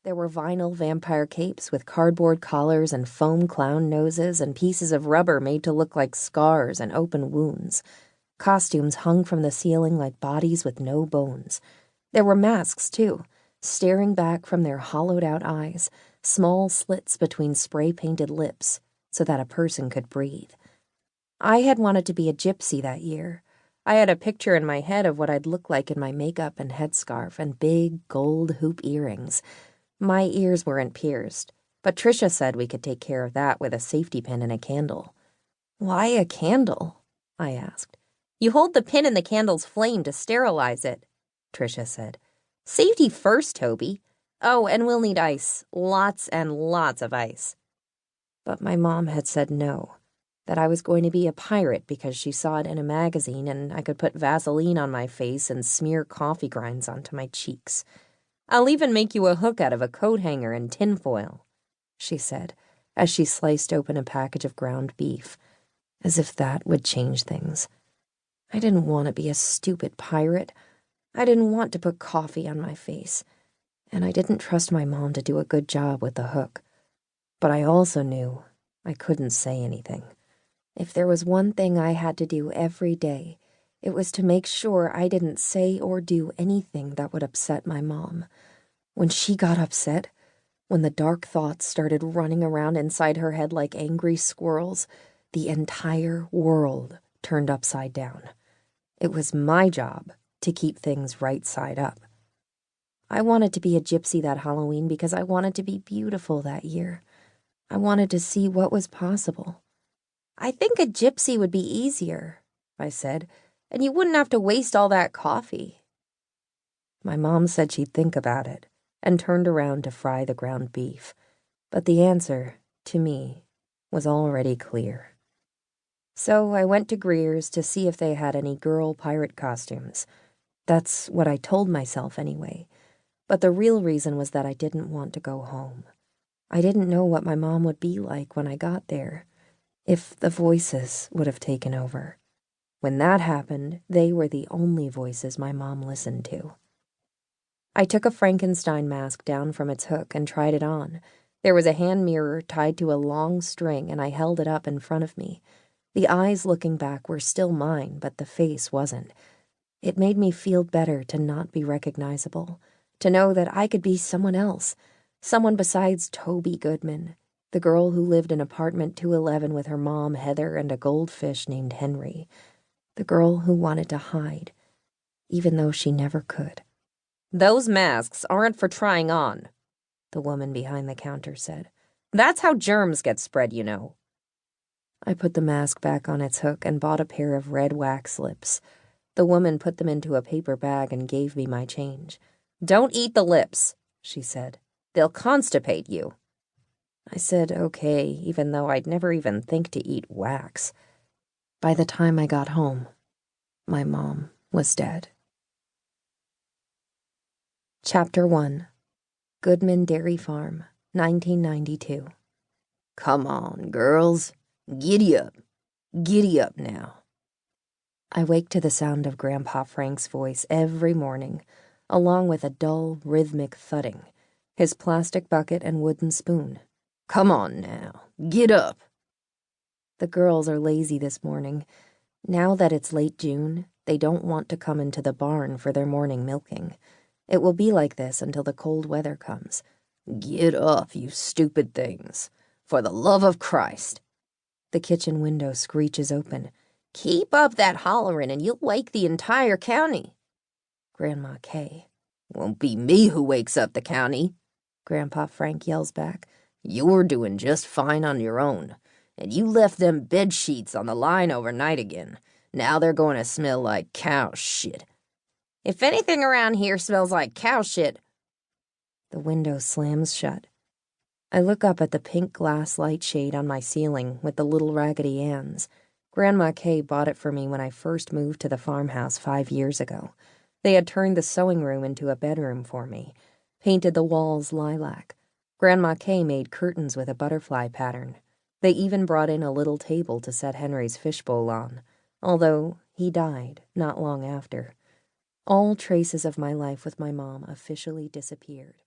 There were vinyl vampire capes with cardboard collars and foam clown noses and pieces of rubber made to look like scars and open wounds. Costumes hung from the ceiling like bodies with no bones. There were masks, too, staring back from their hollowed-out eyes, small slits between spray-painted lips, so that a person could breathe. I had wanted to be a gypsy that year. I had a picture in my head of what I'd look like in my makeup and headscarf and big gold hoop earrings. My ears weren't pierced, but Tricia said we could take care of that with a safety pin and a candle. "Why a candle?" I asked. "You hold the pin in the candle's flame to sterilize it," Tricia said. "Safety first, Toby. Oh, and we'll need ice. Lots and lots of ice." But my mom had said no, that I was going to be a pirate because she saw it in a magazine and I could put Vaseline on my face and smear coffee grinds onto my cheeks. "I'll even make you a hook out of a coat hanger and tinfoil," she said, as she sliced open a package of ground beef, as if that would change things. I didn't want to be a stupid pirate. I didn't want to put coffee on my face, and I didn't trust my mom to do a good job with the hook. But I also knew I couldn't say anything. If there was one thing I had to do every day, it was to make sure I didn't say or do anything that would upset my mom. When she got upset, when the dark thoughts started running around inside her head like angry squirrels, the entire world turned upside down. It was my job to keep things right side up. I wanted to be a gypsy that Halloween because I wanted to be beautiful that year. I wanted to see what was possible. "I think a gypsy would be easier," I said, "and you wouldn't have to waste all that coffee." My mom said she'd think about it and turned around to fry the ground beef. But the answer, to me, was already clear. So I went to Greer's to see if they had any girl pirate costumes. That's what I told myself anyway. But the real reason was that I didn't want to go home. I didn't know what my mom would be like when I got there, if the voices would have taken over. When that happened, they were the only voices my mom listened to. I took a Frankenstein mask down from its hook and tried it on. There was a hand mirror tied to a long string, and I held it up in front of me. The eyes looking back were still mine, but the face wasn't. It made me feel better to not be recognizable, to know that I could be someone else, someone besides Toby Goodman, the girl who lived in apartment 211 with her mom, Heather, and a goldfish named Henry, the girl who wanted to hide, even though she never could. "Those masks aren't for trying on," the woman behind the counter said. "That's how germs get spread, you know." I put the mask back on its hook and bought a pair of red wax lips. The woman put them into a paper bag and gave me my change. "Don't eat the lips," she said. "They'll constipate you." I said okay, even though I'd never even think to eat wax. By the time I got home, my mom was dead. Chapter 1. Goodman Dairy Farm, 1992. "Come on, girls. Giddy up. Giddy up now." I wake to the sound of Grandpa Frank's voice every morning, along with a dull, rhythmic thudding, his plastic bucket and wooden spoon. "Come on now. Get up." The girls are lazy this morning. Now that it's late June, they don't want to come into the barn for their morning milking. It will be like this until the cold weather comes. "Get up, you stupid things. For the love of Christ." The kitchen window screeches open. "Keep up that hollerin' and you'll wake the entire county." Grandma Kay. "Won't be me who wakes up the county," Grandpa Frank yells back. "You're doing just fine on your own. And you left them bed sheets on the line overnight again. Now they're going to smell like cow shit." "If anything around here smells like cow shit..." The window slams shut. I look up at the pink glass light shade on my ceiling with the little Raggedy Anns. Grandma Kay bought it for me when I first moved to the farmhouse 5 years ago. They had turned the sewing room into a bedroom for me, painted the walls lilac. Grandma Kay made curtains with a butterfly pattern. They even brought in a little table to set Henry's fishbowl on, although he died not long after. All traces of my life with my mom officially disappeared.